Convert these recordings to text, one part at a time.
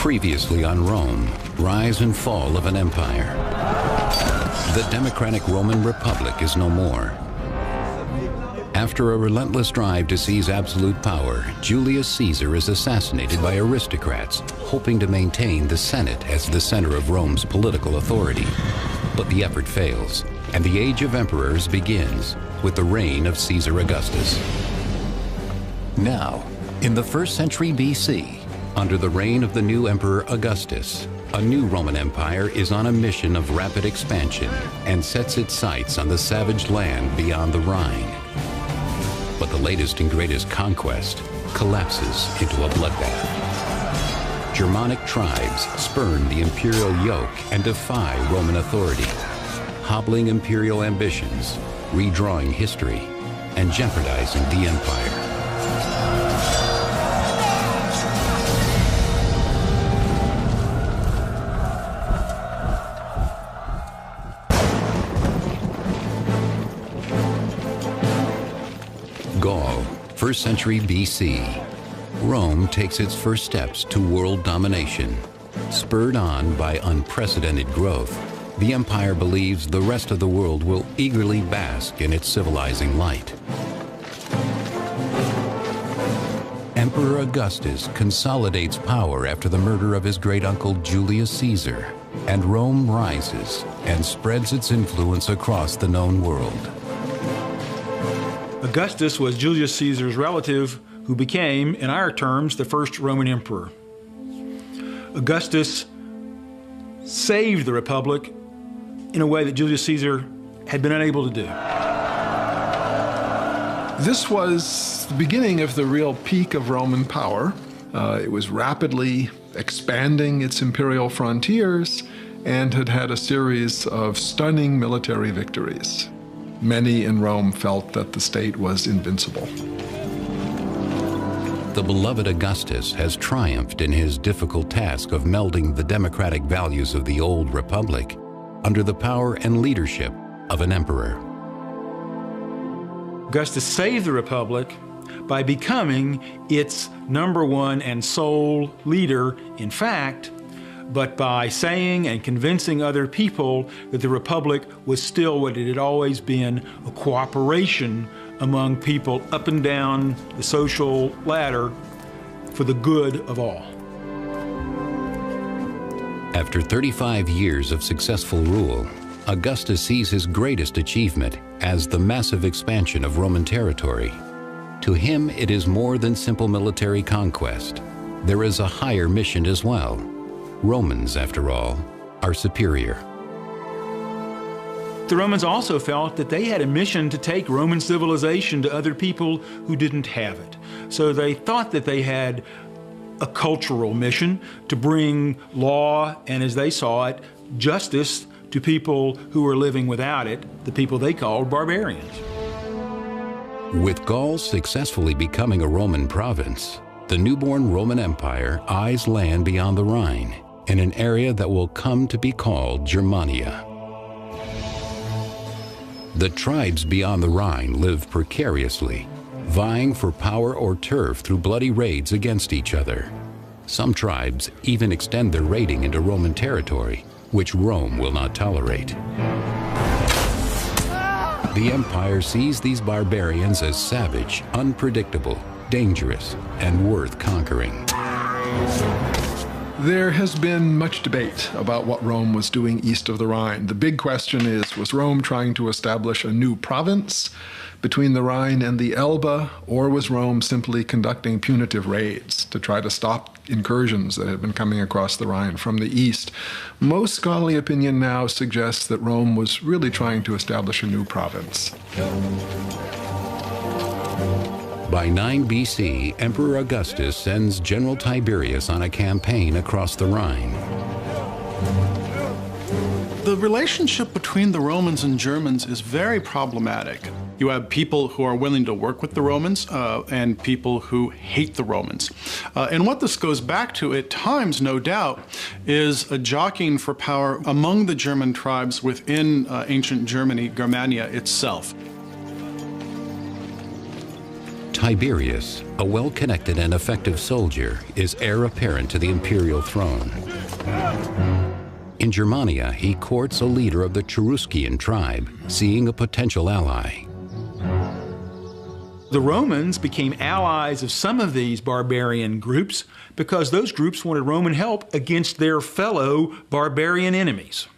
Previously on Rome, rise and fall of an empire. The democratic Roman Republic is no more. After a relentless drive to seize absolute power, Julius Caesar is assassinated by aristocrats, hoping to maintain the Senate as the center of Rome's political authority. But the effort fails, and the age of emperors begins with the reign of Caesar Augustus. Now, in the 1st century BC, under the reign of the new Emperor Augustus, a new Roman Empire is on a mission of rapid expansion and sets its sights on the savage land beyond the Rhine. But the latest and greatest conquest collapses into a bloodbath. Germanic tribes spurn the imperial yoke and defy Roman authority, hobbling imperial ambitions, redrawing history, and jeopardizing the empire. Gaul, 1st century BC. Rome takes its first steps to world domination. Spurred on by unprecedented growth, the empire believes the rest of the world will eagerly bask in its civilizing light. Emperor Augustus consolidates power after the murder of his great-uncle Julius Caesar, and Rome rises and spreads its influence across the known world. Augustus was Julius Caesar's relative who became, in our terms, the first Roman emperor. Augustus saved the Republic in a way that Julius Caesar had been unable to do. This was the beginning of the real peak of Roman power. It was rapidly expanding its imperial frontiers and had had a series of stunning military victories. Many in Rome felt that the state was invincible. The beloved Augustus has triumphed in his difficult task of melding the democratic values of the old republic under the power and leadership of an emperor. Augustus saved the Republic by becoming its #1 and sole leader, in fact, but by saying and convincing other people that the Republic was still what it had always been, a cooperation among people up and down the social ladder for the good of all. After 35 years of successful rule, Augustus sees his greatest achievement as the massive expansion of Roman territory. To him, it is more than simple military conquest. There is a higher mission as well. Romans, after all, are superior. The Romans also felt that they had a mission to take Roman civilization to other people who didn't have it. So they thought that they had a cultural mission to bring law and, as they saw it, justice to people who were living without it, the people they called barbarians. With Gaul successfully becoming a Roman province, the newborn Roman Empire eyes land beyond the Rhine in an area that will come to be called Germania. The tribes beyond the Rhine live precariously, vying for power or turf through bloody raids against each other. Some tribes even extend their raiding into Roman territory, which Rome will not tolerate. The empire sees these barbarians as savage, unpredictable, dangerous, and worth conquering. There has been much debate about what Rome was doing east of the Rhine. The big question is, was Rome trying to establish a new province between the Rhine and the Elbe, or was Rome simply conducting punitive raids to try to stop incursions that had been coming across the Rhine from the east? Most scholarly opinion now suggests that Rome was really trying to establish a new province. By 9 BC, Emperor Augustus sends General Tiberius on a campaign across the Rhine. The relationship between the Romans and Germans is very problematic. You have people who are willing to work with the Romans and people who hate the Romans. And what this goes back to at times, no doubt, is a jockeying for power among the German tribes within ancient Germany, Germania itself. Tiberius, a well-connected and effective soldier, is heir apparent to the imperial throne. In Germania, he courts a leader of the Cheruscian tribe, seeing a potential ally. The Romans became allies of some of these barbarian groups because those groups wanted Roman help against their fellow barbarian enemies.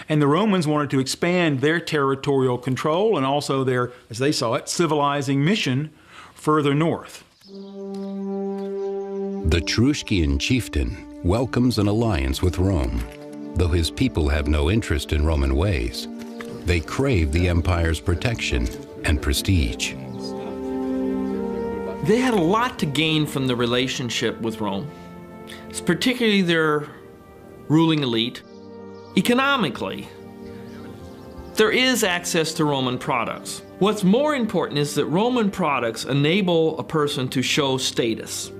And the Romans wanted to expand their territorial control and also their, as they saw it, civilizing mission further north. The Cheruscian chieftain welcomes an alliance with Rome, though his people have no interest in Roman ways. They crave the empire's protection and prestige. They had a lot to gain from the relationship with Rome, particularly their ruling elite. Economically, there is access to Roman products. What's more important is that Roman products enable a person to show status.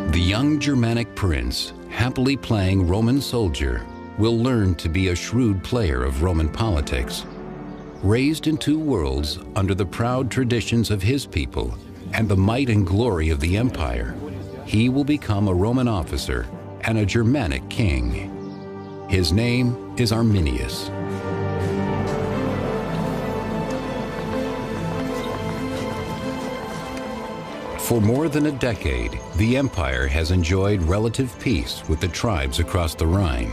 The young Germanic prince, happily playing Roman soldier, will learn to be a shrewd player of Roman politics. Raised in two worlds under the proud traditions of his people and the might and glory of the empire, he will become a Roman officer and a Germanic king. His name is Arminius. For more than a decade, the empire has enjoyed relative peace with the tribes across the Rhine,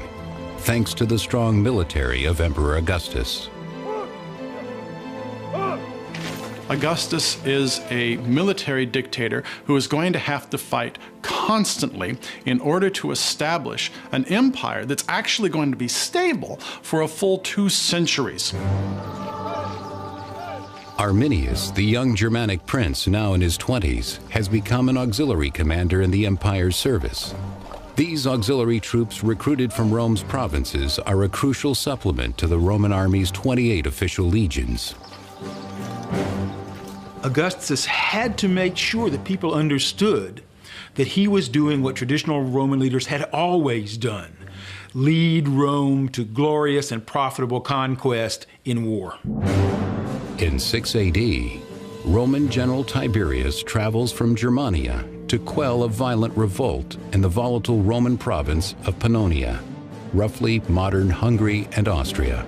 thanks to the strong military of Emperor Augustus. Augustus is a military dictator who is going to have to fight constantly in order to establish an empire that's actually going to be stable for a full 2 centuries. Arminius, the young Germanic prince now in his 20s, has become an auxiliary commander in the empire's service. These auxiliary troops recruited from Rome's provinces are a crucial supplement to the Roman army's 28 official legions. Augustus had to make sure that people understood that he was doing what traditional Roman leaders had always done: lead Rome to glorious and profitable conquest in war. In 6 AD, Roman General Tiberius travels from Germania to quell a violent revolt in the volatile Roman province of Pannonia, roughly modern Hungary and Austria.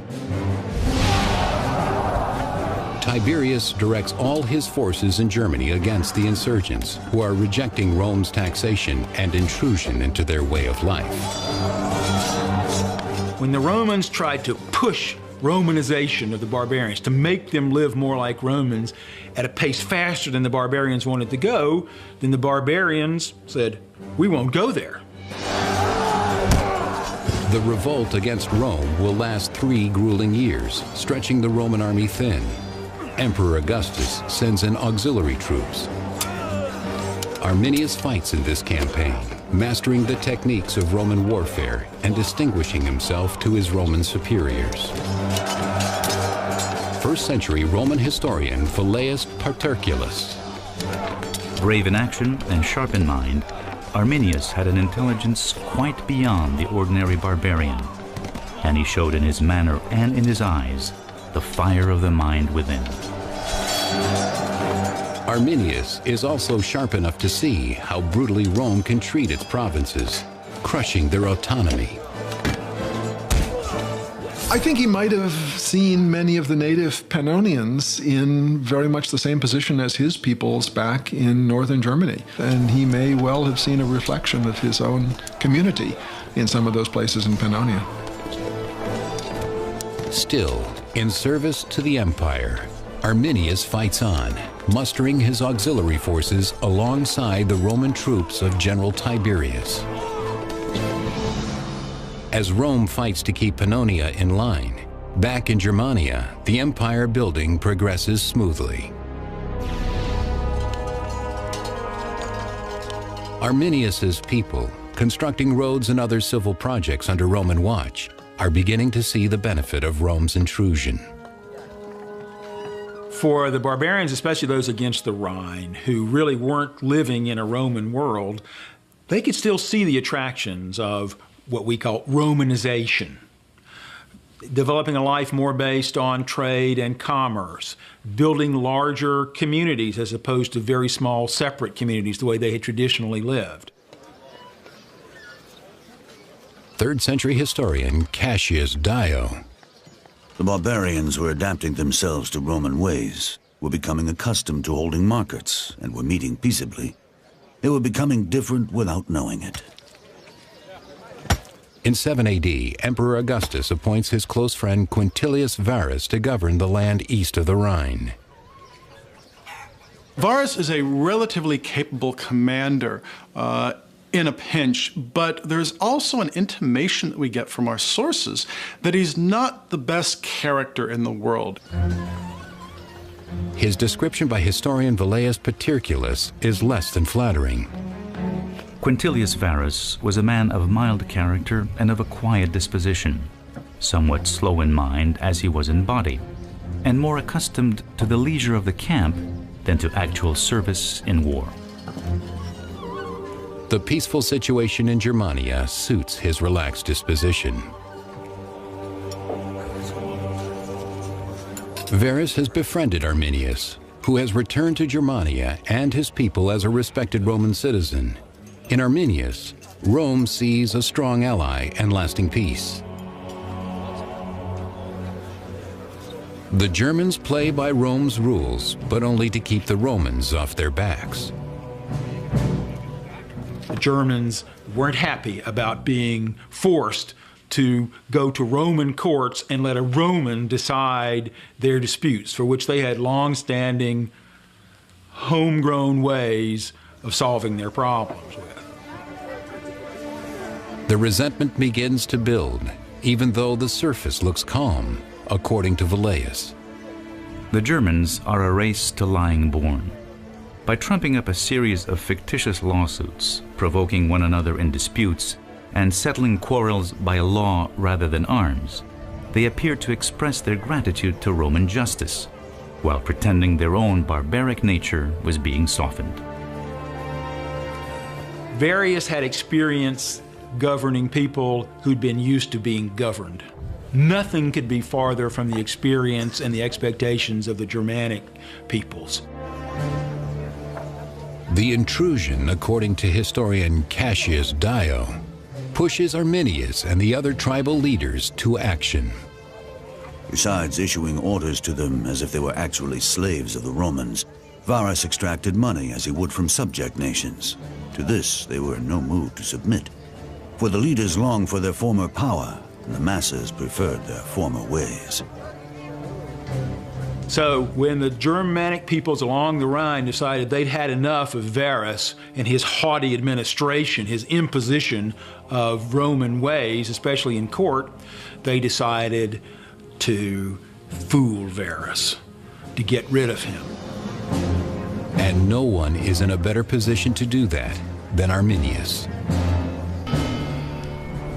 Tiberius directs all his forces in Germany against the insurgents, who are rejecting Rome's taxation and intrusion into their way of life. When the Romans tried to push Romanization of the barbarians, to make them live more like Romans at a pace faster than the barbarians wanted to go, then the barbarians said, "We won't go there." The revolt against Rome will last 3 grueling years, stretching the Roman army thin. Emperor Augustus sends in auxiliary troops. Arminius fights in this campaign, mastering the techniques of Roman warfare and distinguishing himself to his Roman superiors. 1st century Roman historian Velleius Paterculus. Brave in action and sharp in mind, Arminius had an intelligence quite beyond the ordinary barbarian, and he showed in his manner and in his eyes the fire of the mind within. Arminius is also sharp enough to see how brutally Rome can treat its provinces, crushing their autonomy. I think he might have seen many of the native Pannonians in very much the same position as his peoples back in northern Germany. And he may well have seen a reflection of his own community in some of those places in Pannonia. Still, in service to the empire, Arminius fights on, mustering his auxiliary forces alongside the Roman troops of General Tiberius. As Rome fights to keep Pannonia in line, back in Germania, the empire building progresses smoothly. Arminius's people, constructing roads and other civil projects under Roman watch, are beginning to see the benefit of Rome's intrusion. For the barbarians, especially those against the Rhine, who really weren't living in a Roman world, they could still see the attractions of what we call Romanization. developing a life more based on trade and commerce, building larger communities as opposed to very small separate communities the way they had traditionally lived. 3rd century historian Cassius Dio. The barbarians were adapting themselves to Roman ways, were becoming accustomed to holding markets, and were meeting peaceably. They were becoming different without knowing it. In 7 AD, Emperor Augustus appoints his close friend Quintilius Varus to govern the land east of the Rhine. Varus is a relatively capable commander in a pinch, but there's also an intimation that we get from our sources that he's not the best character in the world. His description by historian Velleius Paterculus is less than flattering. Quintilius Varus was a man of mild character and of a quiet disposition, somewhat slow in mind as he was in body, and more accustomed to the leisure of the camp than to actual service in war. The peaceful situation in Germania suits his relaxed disposition. Varus has befriended Arminius, who has returned to Germania and his people as a respected Roman citizen. In Arminius, Rome sees a strong ally and lasting peace. The Germans play by Rome's rules, but only to keep the Romans off their backs. The Germans weren't happy about being forced to go to Roman courts and let a Roman decide their disputes, for which they had long-standing, homegrown ways of solving their problems with. The resentment begins to build, even though the surface looks calm, according to Velleius. The Germans are a race to lying born. By trumping up a series of fictitious lawsuits, provoking one another in disputes, and settling quarrels by law rather than arms, they appear to express their gratitude to Roman justice, while pretending their own barbaric nature was being softened. Varius had experience governing people who'd been used to being governed. Nothing could be farther from the experience and the expectations of the Germanic peoples. The intrusion, according to historian Cassius Dio, pushes Arminius and the other tribal leaders to action. Besides issuing orders to them as if they were actually slaves of the Romans, Varus extracted money as he would from subject nations. To this, they were in no mood to submit, for the leaders longed for their former power, and the masses preferred their former ways. So when the Germanic peoples along the Rhine decided they'd had enough of Varus and his haughty administration, his imposition of Roman ways, especially in court, they decided to fool Varus, to get rid of him. And no one is in a better position to do that than Arminius.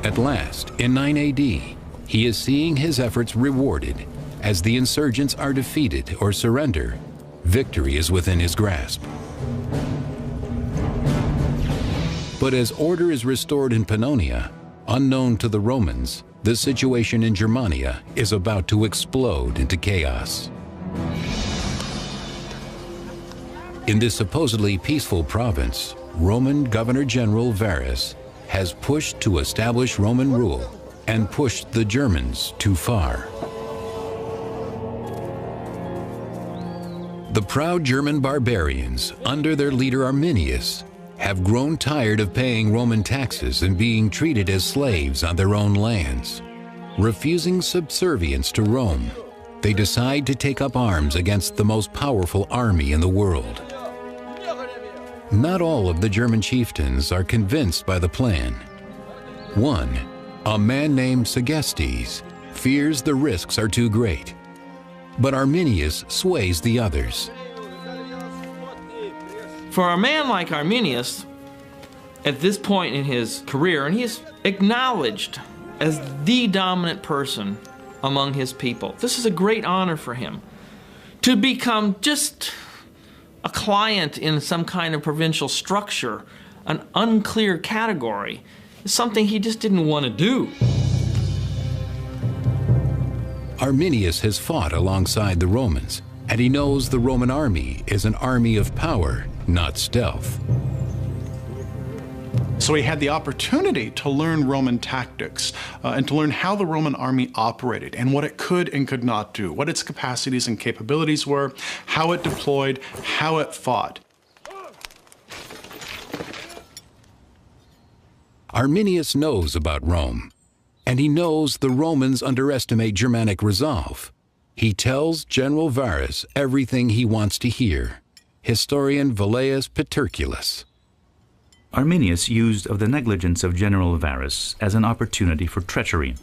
At last, in 9 AD, he is seeing his efforts rewarded. As the insurgents are defeated or surrender, victory is within his grasp. But as order is restored in Pannonia, unknown to the Romans, the situation in Germania is about to explode into chaos. In this supposedly peaceful province, Roman Governor-General Varus has pushed to establish Roman rule and pushed the Germans too far. The proud German barbarians, under their leader Arminius, have grown tired of paying Roman taxes and being treated as slaves on their own lands. Refusing subservience to Rome, they decide to take up arms against the most powerful army in the world. Not all of the German chieftains are convinced by the plan. One, a man named Segestes, fears the risks are too great. But Arminius sways the others. For a man like Arminius, at this point in his career, and he is acknowledged as the dominant person among his people, this is a great honor for him. To become just a client in some kind of provincial structure, an unclear category, is something he just didn't want to do. Arminius has fought alongside the Romans, and he knows the Roman army is an army of power, not stealth. So he had the opportunity to learn Roman tactics and to learn how the Roman army operated and what it could and could not do, what its capacities and capabilities were, how it deployed, how it fought. Arminius knows about Rome, and he knows the Romans underestimate Germanic resolve. He tells General Varus everything he wants to hear. Historian Velleius Paterculus. Arminius used of the negligence of General Varus as an opportunity for treachery,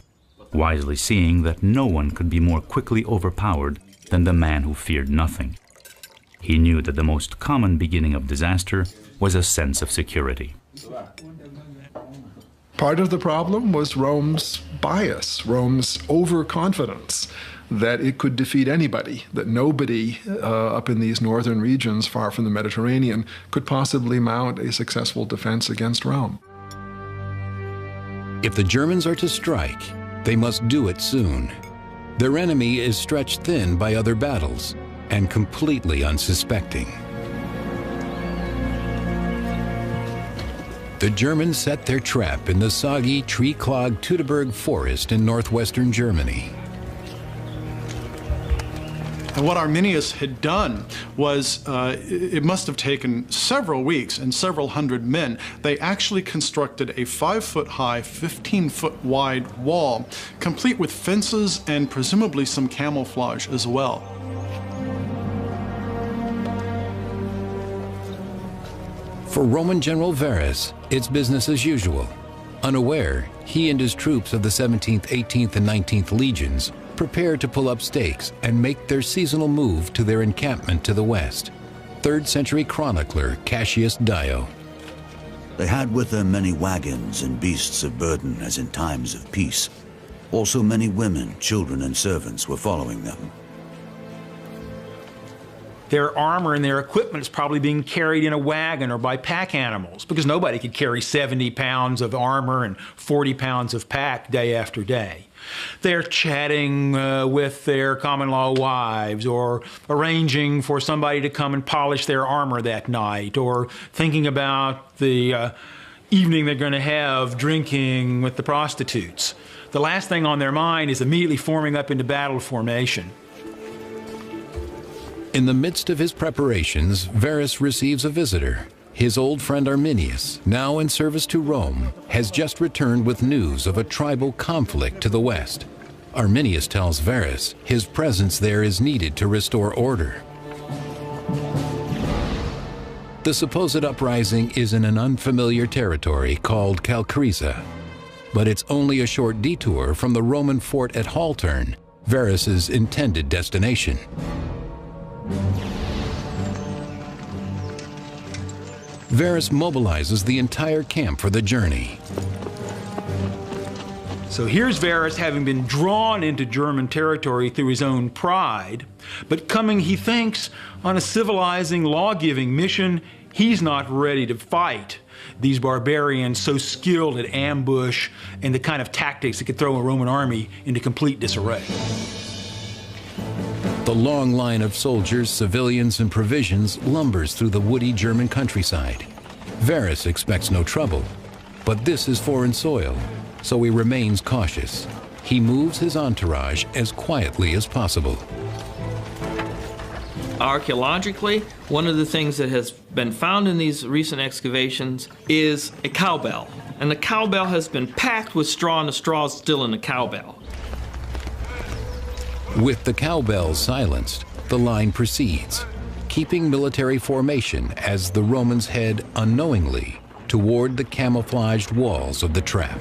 wisely seeing that no one could be more quickly overpowered than the man who feared nothing. He knew that the most common beginning of disaster was a sense of security. Part of the problem was Rome's bias, Rome's overconfidence that it could defeat anybody, that nobody up in these northern regions far from the Mediterranean could possibly mount a successful defense against Rome. If the Germans are to strike, they must do it soon. Their enemy is stretched thin by other battles and completely unsuspecting. The Germans set their trap in the soggy, tree-clogged Teutoburg forest in northwestern Germany. And what Arminius had done was, it must have taken several weeks and several hundred men. They actually constructed a 5-foot-high, 15-foot-wide wall, complete with fences and presumably some camouflage as well. For Roman General Varus, it's business as usual. Unaware, he and his troops of the 17th, 18th, and 19th legions prepare to pull up stakes and make their seasonal move to their encampment to the west. 3rd century chronicler Cassius Dio. They had with them many wagons and beasts of burden as in times of peace. Also many women, children, and servants were following them. Their armor and their equipment is probably being carried in a wagon or by pack animals, because nobody could carry 70 pounds of armor and 40 pounds of pack day after day. They're chatting with their common-law wives, or arranging for somebody to come and polish their armor that night, or thinking about the evening they're going to have drinking with the prostitutes. The last thing on their mind is immediately forming up into battle formation. In the midst of his preparations, Varus receives a visitor. His old friend Arminius, now in service to Rome, has just returned with news of a tribal conflict to the west. Arminius tells Varus his presence there is needed to restore order. The supposed uprising is in an unfamiliar territory called Calcrisa, but it's only a short detour from the Roman fort at Haltern, Varus's intended destination. Varus mobilizes the entire camp for the journey. So here's Varus, having been drawn into German territory through his own pride, but coming, he thinks, on a civilizing, law-giving mission. He's not ready to fight these barbarians so skilled at ambush and the kind of tactics that could throw a Roman army into complete disarray. The long line of soldiers, civilians, and provisions lumbers through the woody German countryside. Varus expects no trouble, but this is foreign soil, so he remains cautious. He moves his entourage as quietly as possible. Archaeologically, one of the things that has been found in these recent excavations is a cowbell. And the cowbell has been packed with straw, and the straw is still in the cowbell. With the cowbells silenced, the line proceeds, keeping military formation as the Romans head unknowingly toward the camouflaged walls of the trap.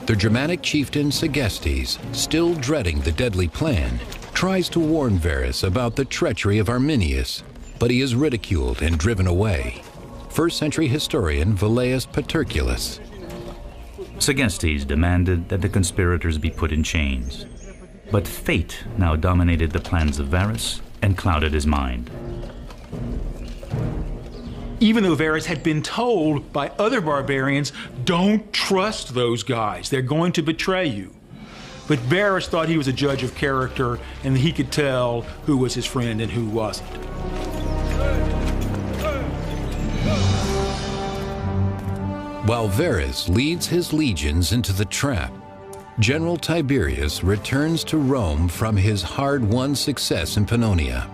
The Germanic chieftain Segestes, still dreading the deadly plan, tries to warn Varus about the treachery of Arminius, but he is ridiculed and driven away. 1st century historian Velleius Paterculus. Segestes demanded that the conspirators be put in chains. But fate now dominated the plans of Varus and clouded his mind. Even though Varus had been told by other barbarians, don't trust those guys, they're going to betray you. But Varus thought he was a judge of character and that he could tell who was his friend and who wasn't. While Varus leads his legions into the trap, General Tiberius returns to Rome from his hard-won success in Pannonia.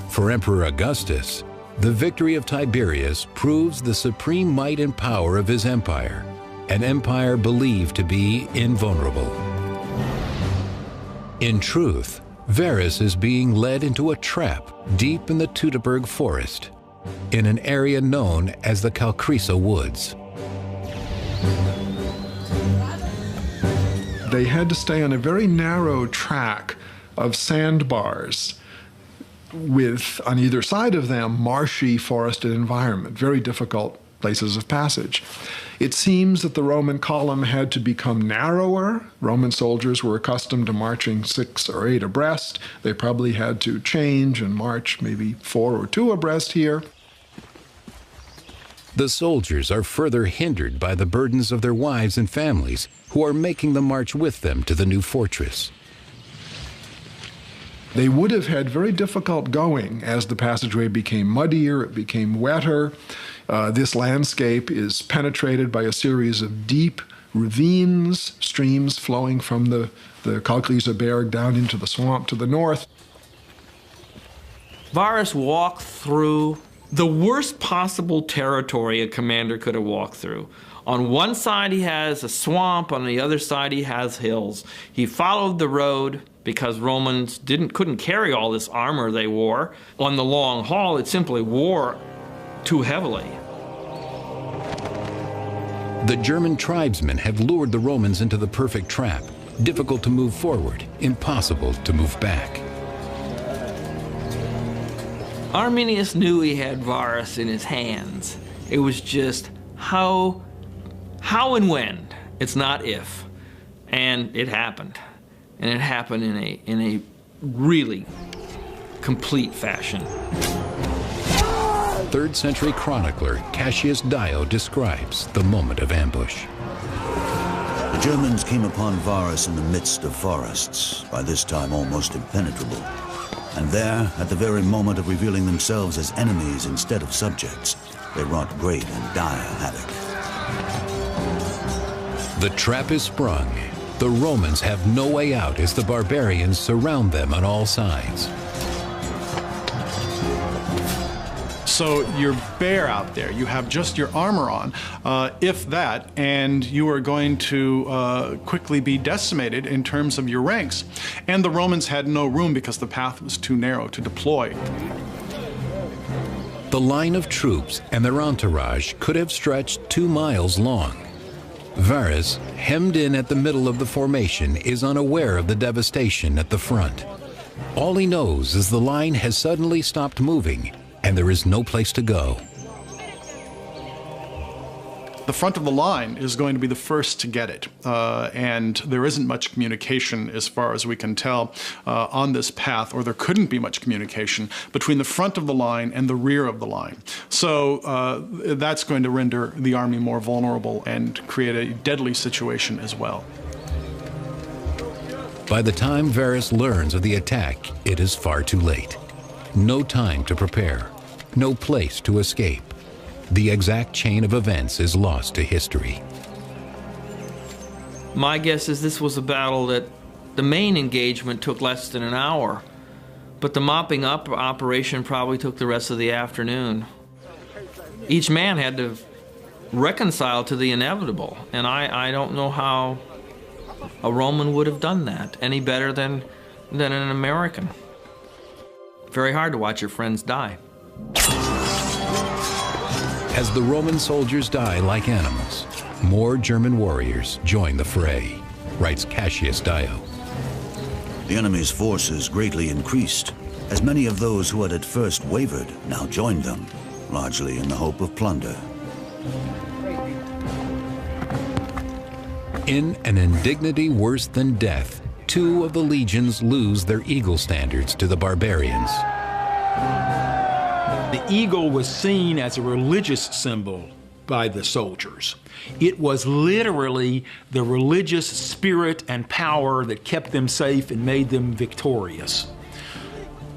For Emperor Augustus, the victory of Tiberius proves the supreme might and power of his empire, an empire believed to be invulnerable. In truth, Varus is being led into a trap deep in the Teutoburg forest, in an area known as the Calcrisa Woods. They had to stay on a very narrow track of sandbars with, on either side of them, marshy forested environment, very difficult places of passage. It seems that the Roman column had to become narrower. Roman soldiers were accustomed to marching 6 or 8 abreast. They probably had to change and march maybe 4 or 2 abreast here. The soldiers are further hindered by the burdens of their wives and families who are making the march with them to the new fortress. They would have had very difficult going as the passageway became muddier, it became wetter. This landscape is penetrated by a series of deep ravines, streams flowing from the Calcrisa Berg down into the swamp to the north. Varus walked through the worst possible territory a commander could have walked through. On one side he has a swamp, on the other side he has hills. He followed the road because Romans couldn't carry all this armor they wore. On the long haul, it simply wore too heavily. The German tribesmen have lured the Romans into the perfect trap, difficult to move forward, impossible to move back. Arminius knew he had Varus in his hands. It was just how and when. It's not if. And it happened. And it happened in a really complete fashion. 3rd century chronicler Cassius Dio describes the moment of ambush. The Germans came upon Varus in the midst of forests, by this time almost impenetrable. And there, at the very moment of revealing themselves as enemies instead of subjects, they wrought great and dire havoc. The trap is sprung. The Romans have no way out as the barbarians surround them on all sides. So you're bare out there. You have just your armor on, if that, and you are going to quickly be decimated in terms of your ranks. And the Romans had no room because the path was too narrow to deploy. The line of troops and their entourage could have stretched 2 miles long. Varus, hemmed in at the middle of the formation, is unaware of the devastation at the front. All he knows is the line has suddenly stopped moving, and there is no place to go. The front of the line is going to be the first to get it, and there isn't much communication, as far as we can tell, on this path, or there couldn't be much communication between the front of the line and the rear of the line. So that's going to render the army more vulnerable and create a deadly situation as well. By the time Varus learns of the attack, it is far too late. No time to prepare, no place to escape. The exact chain of events is lost to history. My guess is this was a battle that the main engagement took less than an hour, but the mopping up operation probably took the rest of the afternoon. Each man had to reconcile to the inevitable, and I don't know how a Roman would have done that any better than an American. Very hard to watch your friends die. As the Roman soldiers die like animals, more German warriors join the fray, writes Cassius Dio. The enemy's forces greatly increased, as many of those who had at first wavered now joined them, largely in the hope of plunder. In an indignity worse than death, 2 of the legions lose their eagle standards to the barbarians. The eagle was seen as a religious symbol by the soldiers. It was literally the religious spirit and power that kept them safe and made them victorious.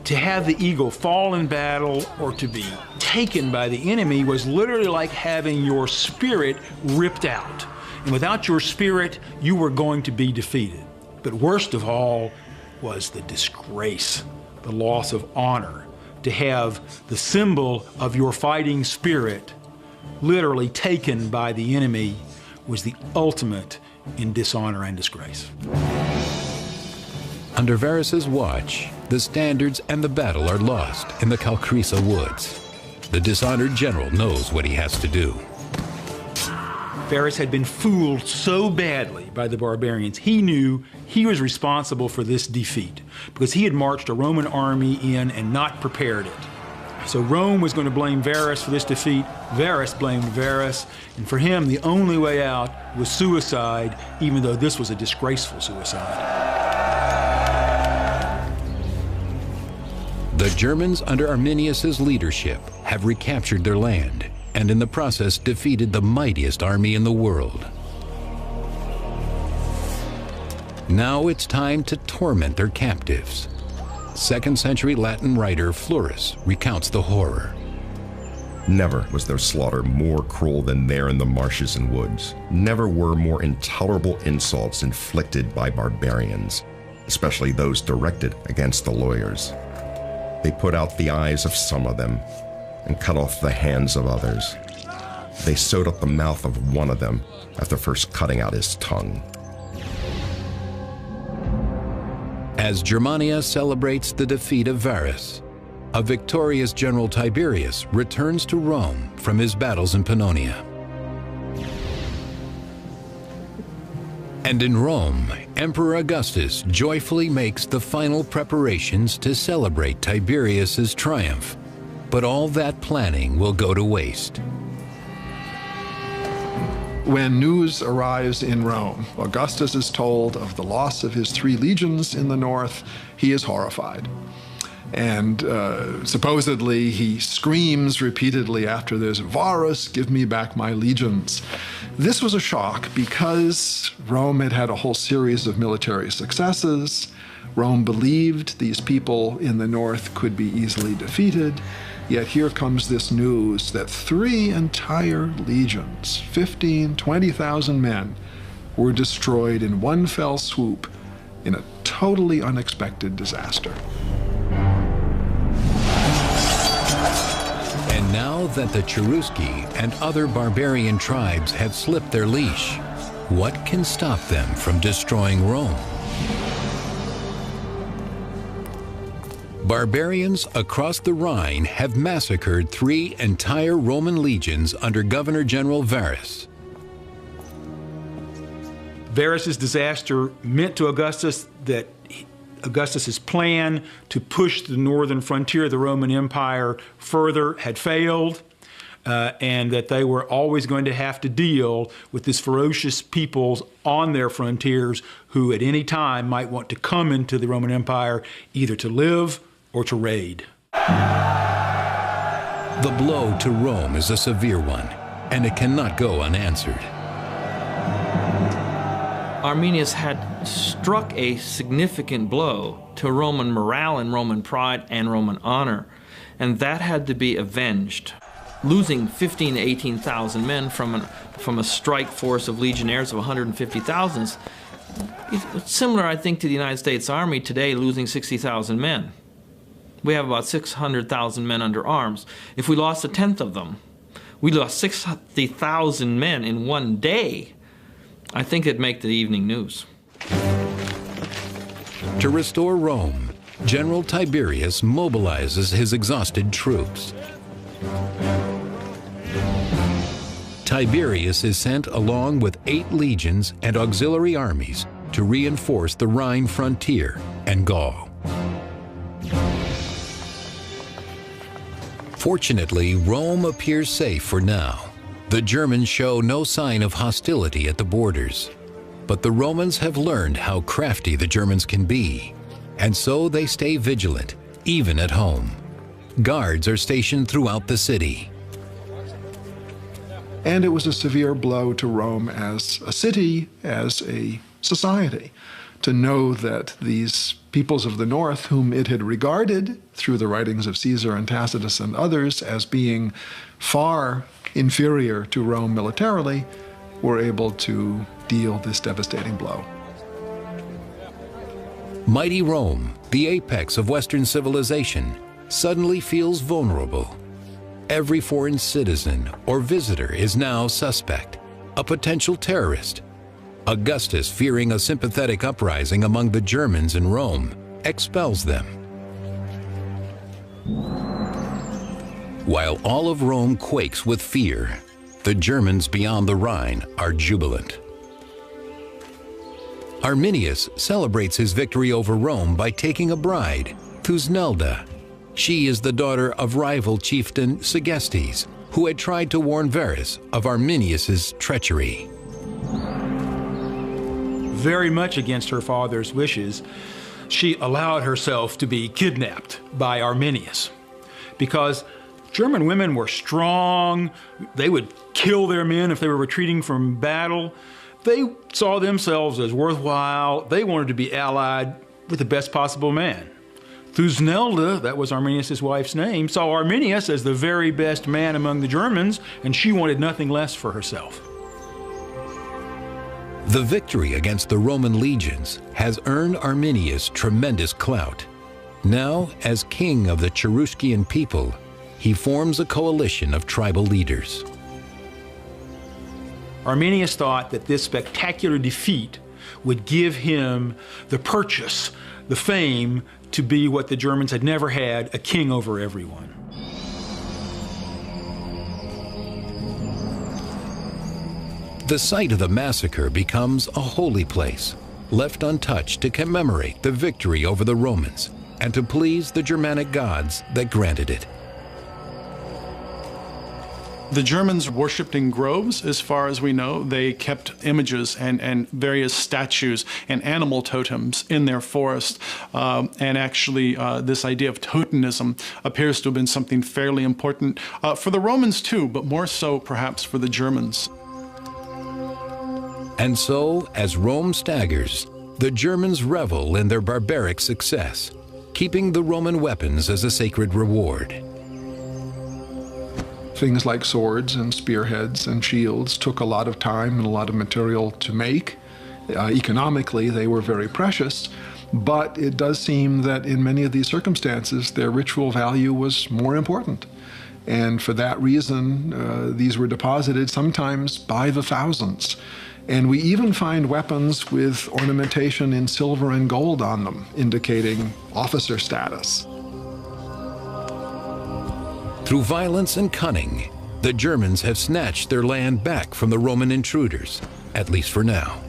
To have the eagle fall in battle or to be taken by the enemy was literally like having your spirit ripped out. And without your spirit, you were going to be defeated. But worst of all was the disgrace, the loss of honor. To have the symbol of your fighting spirit literally taken by the enemy was the ultimate in dishonor and disgrace. Under Varus's watch, the standards and the battle are lost in the Calcrisa woods. The dishonored general knows what he has to do. Varus had been fooled so badly by the barbarians, he knew he was responsible for this defeat because he had marched a Roman army in and not prepared it. So Rome was going to blame Varus for this defeat. Varus blamed Varus, and for him, the only way out was suicide, even though this was a disgraceful suicide. The Germans under Arminius's leadership have recaptured their land and in the process defeated the mightiest army in the world. Now it's time to torment their captives. 2nd century Latin writer Florus recounts the horror. Never was their slaughter more cruel than there in the marshes and woods. Never were more intolerable insults inflicted by barbarians, especially those directed against the lawyers. They put out the eyes of some of them and cut off the hands of others. They sewed up the mouth of one of them after first cutting out his tongue. As Germania celebrates the defeat of Varus, a victorious General Tiberius returns to Rome from his battles in Pannonia. And in Rome, Emperor Augustus joyfully makes the final preparations to celebrate Tiberius's triumph. But all that planning will go to waste. When news arrives in Rome, Augustus is told of the loss of his 3 legions in the north. He is horrified. And supposedly he screams repeatedly after this, "Varus, give me back my legions." This was a shock because Rome had had a whole series of military successes. Rome believed these people in the north could be easily defeated. Yet here comes this news that 3 entire legions, 15, 20,000 men, were destroyed in one fell swoop in a totally unexpected disaster. And now that the Cherusci and other barbarian tribes have slipped their leash, what can stop them from destroying Rome? Barbarians across the Rhine have massacred 3 entire Roman legions under Governor General Varus. Varus's disaster meant to Augustus that Augustus's plan to push the northern frontier of the Roman Empire further had failed, and that they were always going to have to deal with these ferocious peoples on their frontiers who at any time might want to come into the Roman Empire either to live or to raid. The blow to Rome is a severe one, and it cannot go unanswered. Arminius had struck a significant blow to Roman morale and Roman pride and Roman honor, and that had to be avenged. Losing 15,000 to 18,000 men from a strike force of legionnaires of 150,000 is similar, I think, to the United States Army today losing 60,000 men. We have about 600,000 men under arms. If we lost 1/10 of them, we lost 60,000 men in one day. I think it'd make the evening news. To restore Rome, General Tiberius mobilizes his exhausted troops. Tiberius is sent along with 8 legions and auxiliary armies to reinforce the Rhine frontier and Gaul. Fortunately, Rome appears safe for now. The Germans show no sign of hostility at the borders. But the Romans have learned how crafty the Germans can be, and so they stay vigilant, even at home. Guards are stationed throughout the city. And it was a severe blow to Rome as a city, as a society, to know that these peoples of the north, whom it had regarded through the writings of Caesar and Tacitus and others as being far inferior to Rome militarily, were able to deal this devastating blow. Mighty Rome, the apex of Western civilization, suddenly feels vulnerable. Every foreign citizen or visitor is now suspect, a potential terrorist. Augustus, fearing a sympathetic uprising among the Germans in Rome, expels them. While all of Rome quakes with fear, the Germans beyond the Rhine are jubilant. Arminius celebrates his victory over Rome by taking a bride, Thusnelda. She is the daughter of rival chieftain Segestes, who had tried to warn Varus of Arminius's treachery. Very much against her father's wishes, she allowed herself to be kidnapped by Arminius. Because German women were strong, they would kill their men if they were retreating from battle. They saw themselves as worthwhile. They wanted to be allied with the best possible man. Thusnelda, that was Arminius' wife's name, saw Arminius as the very best man among the Germans, and she wanted nothing less for herself. The victory against the Roman legions has earned Arminius tremendous clout. Now, as king of the Cheruscian people, he forms a coalition of tribal leaders. Arminius thought that this spectacular defeat would give him the purchase, the fame, to be what the Germans had never had, a king over everyone. The site of the massacre becomes a holy place, left untouched to commemorate the victory over the Romans and to please the Germanic gods that granted it. The Germans worshipped in groves, as far as we know. They kept images and various statues and animal totems in their forest. And actually, this idea of totemism appears to have been something fairly important for the Romans too, but more so perhaps for the Germans. And so, as Rome staggers, the Germans revel in their barbaric success, keeping the Roman weapons as a sacred reward. Things like swords and spearheads and shields took a lot of time and a lot of material to make. Economically, they were very precious, but it does seem that in many of these circumstances, their ritual value was more important. And for that reason, these were deposited sometimes by the thousands. And we even find weapons with ornamentation in silver and gold on them, indicating officer status. Through violence and cunning, the Germans have snatched their land back from the Roman intruders, at least for now.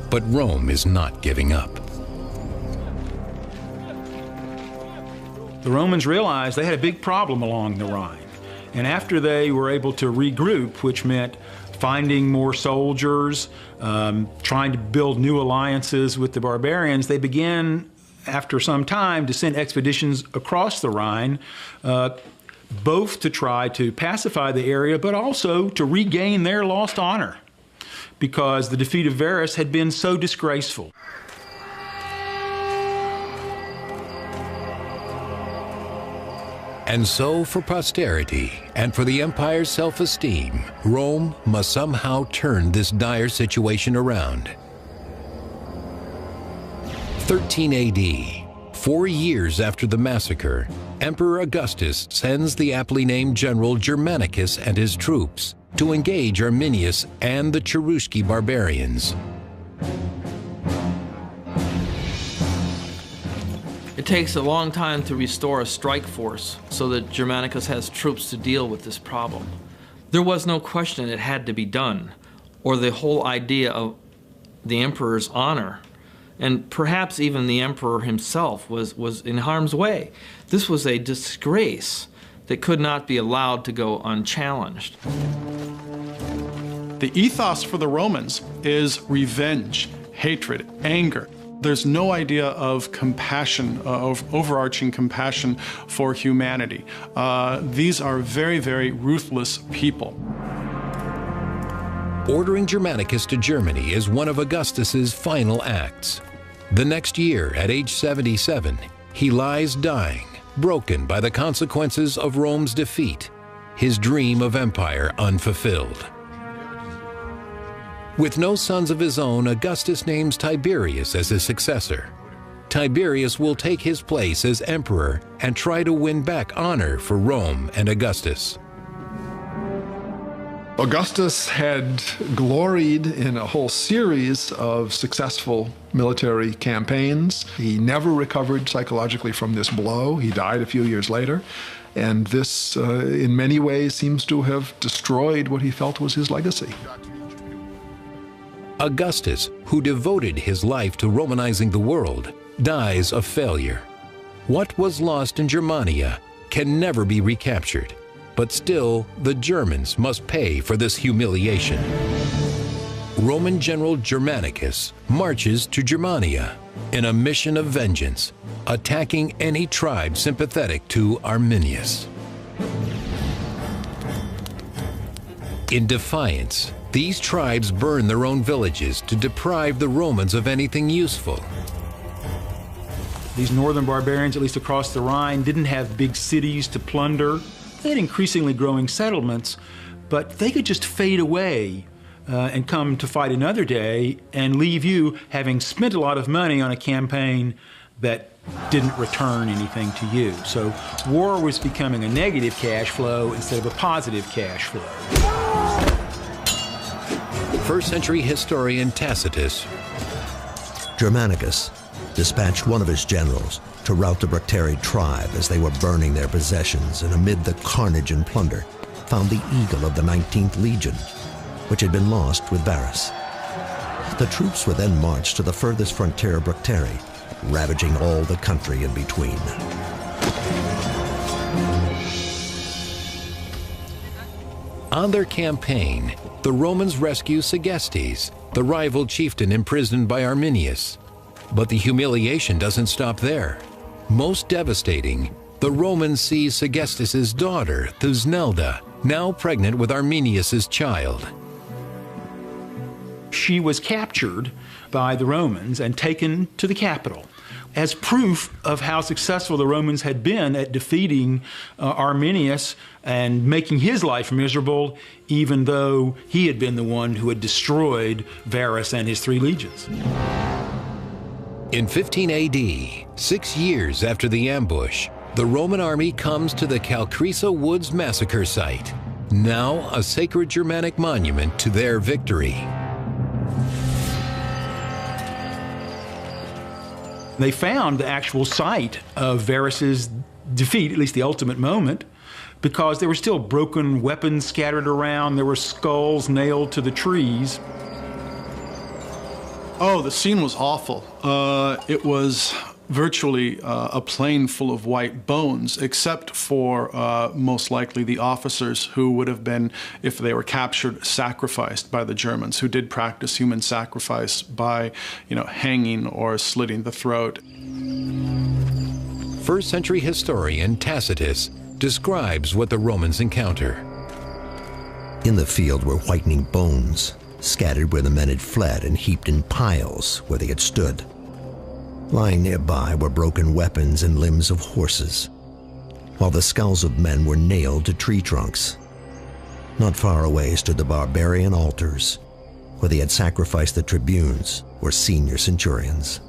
But Rome is not giving up. The Romans realized they had a big problem along the Rhine. And after they were able to regroup, which meant finding more soldiers, trying to build new alliances with the barbarians, they began, after some time, to send expeditions across the Rhine, both to try to pacify the area, but also to regain their lost honor, because the defeat of Varus had been so disgraceful. And so, for posterity and for the empire's self-esteem, Rome must somehow turn this dire situation around. 13 AD, 4 years after the massacre, Emperor Augustus sends the aptly named general Germanicus and his troops to engage Arminius and the Cherusci barbarians. It takes a long time to restore a strike force so that Germanicus has troops to deal with this problem. There was no question it had to be done, or the whole idea of the emperor's honor, and perhaps even the emperor himself, was in harm's way. This was a disgrace that could not be allowed to go unchallenged. The ethos for the Romans is revenge, hatred, anger. There's no idea of compassion, of overarching compassion for humanity. These are very, very ruthless people. Ordering Germanicus to Germany is one of Augustus's final acts. The next year, at age 77, he lies dying, broken by the consequences of Rome's defeat, his dream of empire unfulfilled. With no sons of his own, Augustus names Tiberius as his successor. Tiberius will take his place as emperor and try to win back honor for Rome and Augustus. Augustus had gloried in a whole series of successful military campaigns. He never recovered psychologically from this blow. He died a few years later. And this, in many ways, seems to have destroyed what he felt was his legacy. Augustus, who devoted his life to Romanizing the world, dies a failure. What was lost in Germania can never be recaptured. But still, the Germans must pay for this humiliation. Roman General Germanicus marches to Germania in a mission of vengeance, attacking any tribe sympathetic to Arminius. In defiance, these tribes burn their own villages to deprive the Romans of anything useful. These northern barbarians, at least across the Rhine, didn't have big cities to plunder. They had increasingly growing settlements, but they could just fade away and come to fight another day and leave you having spent a lot of money on a campaign that didn't return anything to you. So war was becoming a negative cash flow instead of a positive cash flow. First century historian Tacitus. Germanicus dispatched one of his generals to rout the Bructeri tribe as they were burning their possessions, and amid the carnage and plunder, found the eagle of the 19th Legion, which had been lost with Varus. The troops were then marched to the furthest frontier of Bructeri, ravaging all the country in between. On their campaign, the Romans rescue Segestes, the rival chieftain imprisoned by Arminius. But the humiliation doesn't stop there. Most devastating, the Romans seize Segestes' daughter, Thusnelda, now pregnant with Arminius' child. She was captured by the Romans and taken to the capital as proof of how successful the Romans had been at defeating Arminius and making his life miserable, even though he had been the one who had destroyed Varus and his 3 legions. In 15 AD, 6 years after the ambush, the Roman army comes to the Calcrisa Woods massacre site, now a sacred Germanic monument to their victory. They found the actual site of Varus's defeat, at least the ultimate moment, because there were still broken weapons scattered around. There were skulls nailed to the trees. Oh, the scene was awful. It was virtually a plain full of white bones, except for most likely the officers who would have been, if they were captured, sacrificed by the Germans, who did practice human sacrifice by, hanging or slitting the throat. First century historian Tacitus describes what the Romans encounter. In the field were whitening bones, scattered where the men had fled and heaped in piles where they had stood. Lying nearby were broken weapons and limbs of horses, while the skulls of men were nailed to tree trunks. Not far away stood the barbarian altars, where they had sacrificed the tribunes or senior centurions.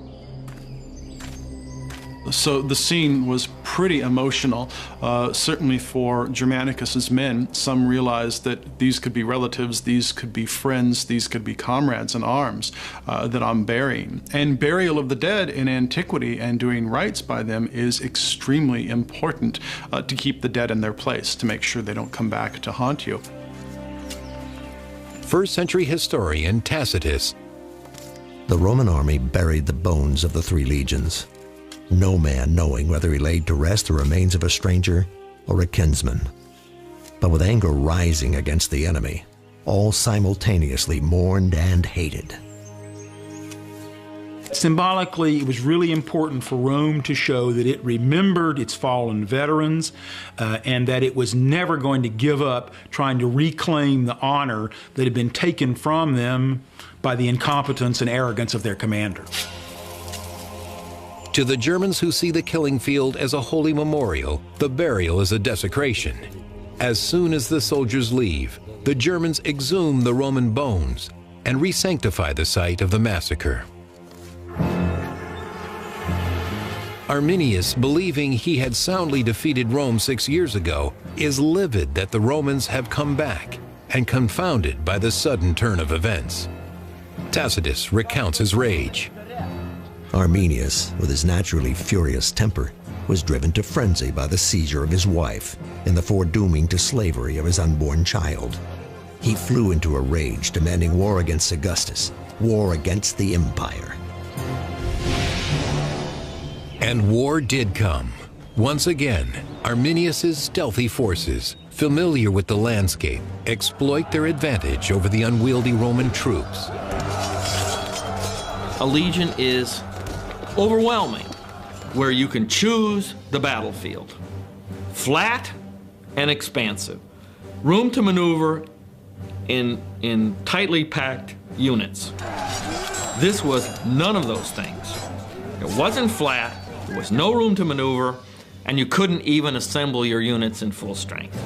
So the scene was pretty emotional, certainly for Germanicus's men. Some realized that these could be relatives, these could be friends, these could be comrades in arms that I'm burying. And burial of the dead in antiquity and doing rites by them is extremely important to keep the dead in their place, to make sure they don't come back to haunt you. First century historian Tacitus. The Roman army buried the bones of the 3 legions, no man knowing whether he laid to rest the remains of a stranger or a kinsman. But with anger rising against the enemy, all simultaneously mourned and hated. symbolically, it was really important for Rome to show that it remembered its fallen veterans and that it was never going to give up trying to reclaim the honor that had been taken from them by the incompetence and arrogance of their commander. To the Germans who see the killing field as a holy memorial, the burial is a desecration. As soon as the soldiers leave, the Germans exhume the Roman bones and re-sanctify the site of the massacre. Arminius, believing he had soundly defeated Rome 6 years ago, is livid that the Romans have come back and confounded by the sudden turn of events. Tacitus recounts his rage. Arminius, with his naturally furious temper, was driven to frenzy by the seizure of his wife and the foredooming to slavery of his unborn child. He flew into a rage, demanding war against Augustus, war against the empire. And war did come. Once again, Arminius's stealthy forces, familiar with the landscape, exploit their advantage over the unwieldy Roman troops. A legion is overwhelming, where you can choose the battlefield. Flat and expansive. Room to maneuver in tightly packed units. This was none of those things. It wasn't flat, there was no room to maneuver, and you couldn't even assemble your units in full strength.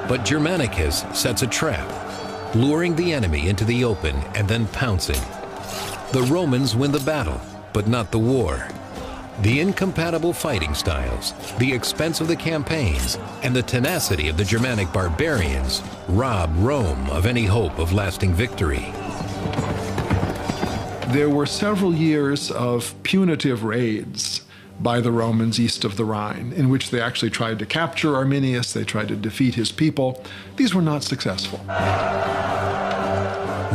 But Germanicus sets a trap, luring the enemy into the open and then pouncing. The Romans win the battle, but not the war. The incompatible fighting styles, the expense of the campaigns, and the tenacity of the Germanic barbarians rob Rome of any hope of lasting victory. There were several years of punitive raids by the Romans east of the Rhine, in which they actually tried to capture Arminius, they tried to defeat his people. These were not successful.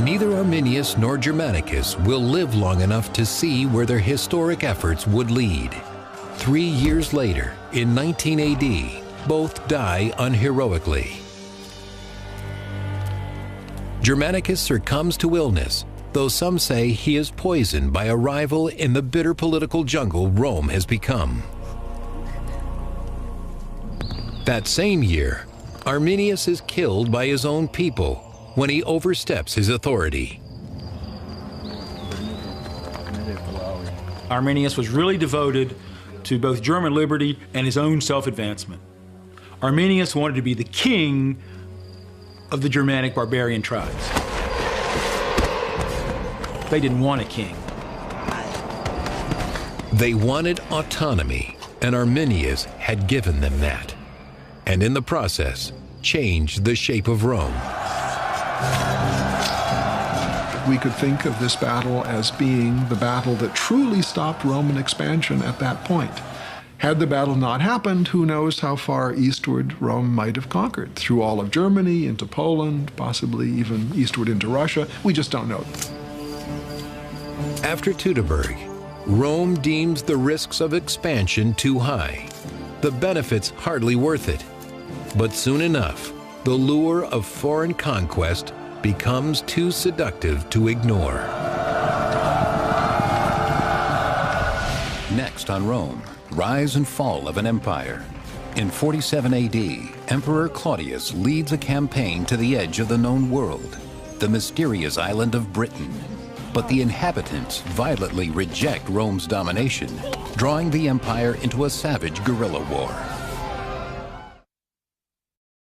Neither Arminius nor Germanicus will live long enough to see where their historic efforts would lead. 3 years later, in 19 AD, both die unheroically. Germanicus succumbs to illness, though some say he is poisoned by a rival in the bitter political jungle Rome has become. That same year, Arminius is killed by his own people when he oversteps his authority. Arminius was really devoted to both German liberty and his own self-advancement. Arminius wanted to be the king of the Germanic barbarian tribes. They didn't want a king. They wanted autonomy, and Arminius had given them that, and in the process, changed the shape of Rome. We could think of this battle as being the battle that truly stopped Roman expansion at that point. Had the battle not happened, who knows how far eastward Rome might have conquered, through all of Germany, into Poland, possibly even eastward into Russia. We just don't know. After Teutoburg, Rome deems the risks of expansion too high, the benefits hardly worth it. But soon enough, the lure of foreign conquest becomes too seductive to ignore. Next on Rome, rise and fall of an empire. In 47 AD, Emperor Claudius leads a campaign to the edge of the known world, the mysterious island of Britain. But the inhabitants violently reject Rome's domination, drawing the empire into a savage guerrilla war.